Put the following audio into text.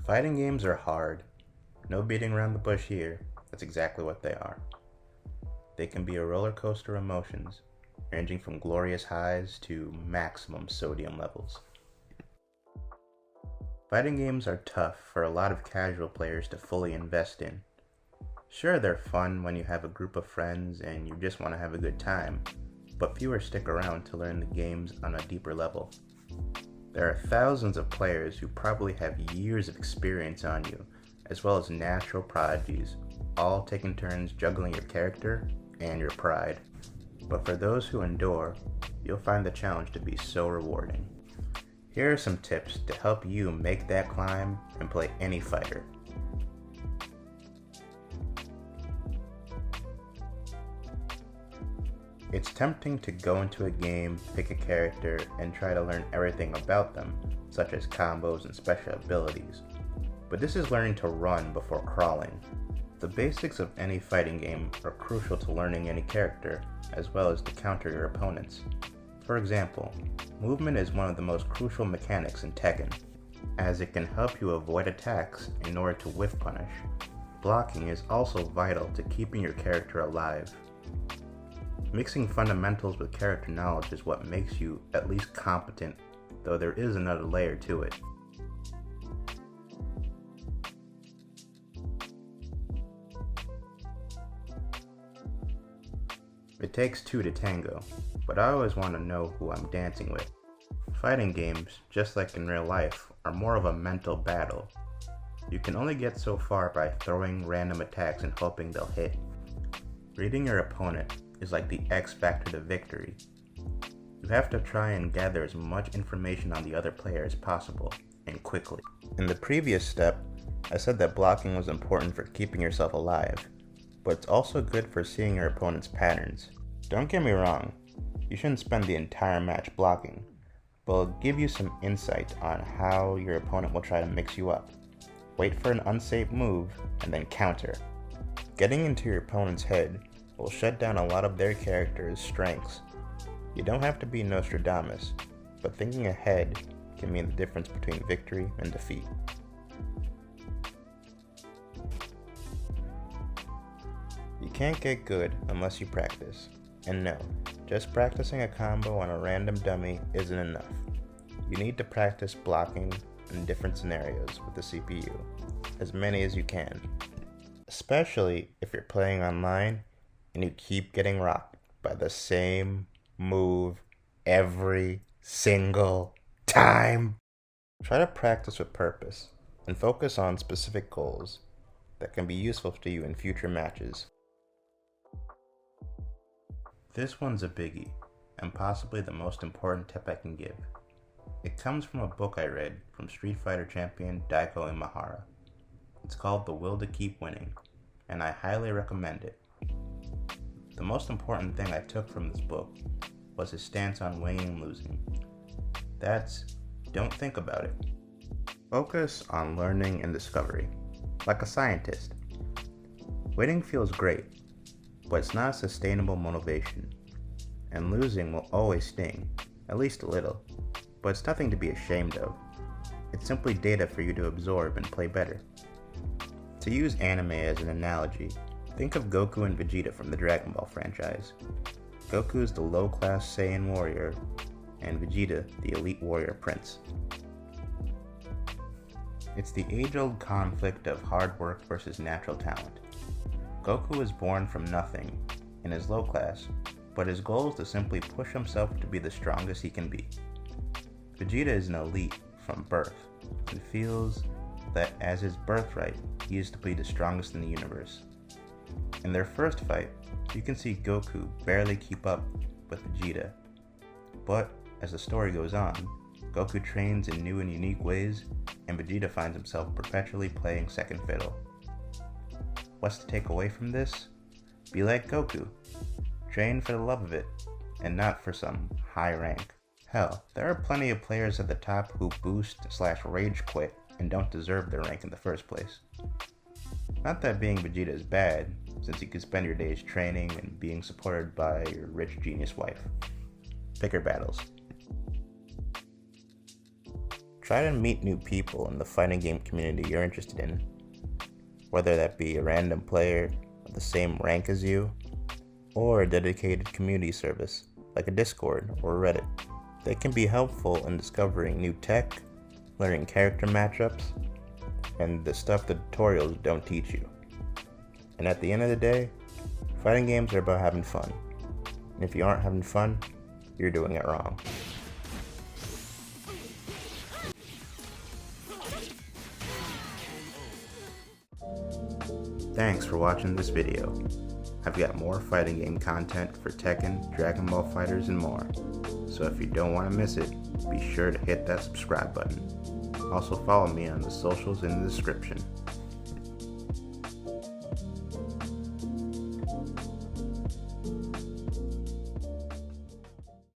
Fighting games are hard. No beating around the bush here. That's exactly what they are. They can be a roller coaster of emotions, ranging from glorious highs to maximum sodium levels. Fighting games are tough for a lot of casual players to fully invest in. Sure, they're fun when you have a group of friends and you just want to have a good time, but fewer stick around to learn the games on a deeper level. There are thousands of players who probably have years of experience on you, as well as natural prodigies, all taking turns juggling your character and your pride. But for those who endure, you'll find the challenge to be so rewarding. Here are some tips to help you make that climb and play any fighter. It's tempting to go into a game, pick a character, and try to learn everything about them, such as combos and special abilities. But this is learning to run before crawling. The basics of any fighting game are crucial to learning any character, as well as to counter your opponents. For example, movement is one of the most crucial mechanics in Tekken, as it can help you avoid attacks in order to whiff punish. Blocking is also vital to keeping your character alive. Mixing fundamentals with character knowledge is what makes you at least competent, though there is another layer to it. It takes two to tango, but I always want to know who I'm dancing with. Fighting games, just like in real life, are more of a mental battle. You can only get so far by throwing random attacks and hoping they'll hit. Reading your opponent is like the X factor to victory. You have to try and gather as much information on the other player as possible, and quickly. In the previous step, I said that blocking was important for keeping yourself alive, but it's also good for seeing your opponent's patterns. Don't get me wrong, you shouldn't spend the entire match blocking, but it'll give you some insight on how your opponent will try to mix you up. Wait for an unsafe move, and then counter. Getting into your opponent's head will shut down a lot of their character's strengths. You don't have to be Nostradamus, but thinking ahead can mean the difference between victory and defeat. You can't get good unless you practice. And no, just practicing a combo on a random dummy isn't enough. You need to practice blocking in different scenarios with the CPU, as many as you can. Especially if you're playing online and you keep getting rocked by the same move every single time. Try to practice with purpose and focus on specific goals that can be useful to you in future matches. This one's a biggie, and possibly the most important tip I can give. It comes from a book I read from Street Fighter champion Daiko Imahara. It's called The Will to Keep Winning, and I highly recommend it. The most important thing I took from this book was his stance on winning and losing. That's, don't think about it. Focus on learning and discovery, like a scientist. Winning feels great, but it's not a sustainable motivation, and losing will always sting, at least a little, but it's nothing to be ashamed of. It's simply data for you to absorb and play better. To use anime as an analogy, think of Goku and Vegeta from the Dragon Ball franchise. Goku is the low-class Saiyan warrior, and Vegeta the elite warrior prince. It's the age-old conflict of hard work versus natural talent. Goku is born from nothing and is low class, but his goal is to simply push himself to be the strongest he can be. Vegeta is an elite from birth and feels that as his birthright, he is to be the strongest in the universe. In their first fight, you can see Goku barely keep up with Vegeta, but as the story goes on, Goku trains in new and unique ways, and Vegeta finds himself perpetually playing second fiddle. What's to take away from this? Be like Goku. Train for the love of it, and not for some high rank. Hell, there are plenty of players at the top who boost/rage quit and don't deserve their rank in the first place. Not that being Vegeta is bad, since you can spend your days training and being supported by your rich genius wife. Pick your battles. Try to meet new people in the fighting game community you're interested in, whether that be a random player of the same rank as you, or a dedicated community service like a Discord or Reddit. They can be helpful in discovering new tech, learning character matchups, and the stuff the tutorials don't teach you. And at the end of the day, fighting games are about having fun. And if you aren't having fun, you're doing it wrong. Thanks for watching this video. I've got more fighting game content for Tekken, Dragon Ball FighterZ, and more. So if you don't want to miss it, be sure to hit that subscribe button. Also follow me on the socials in the description.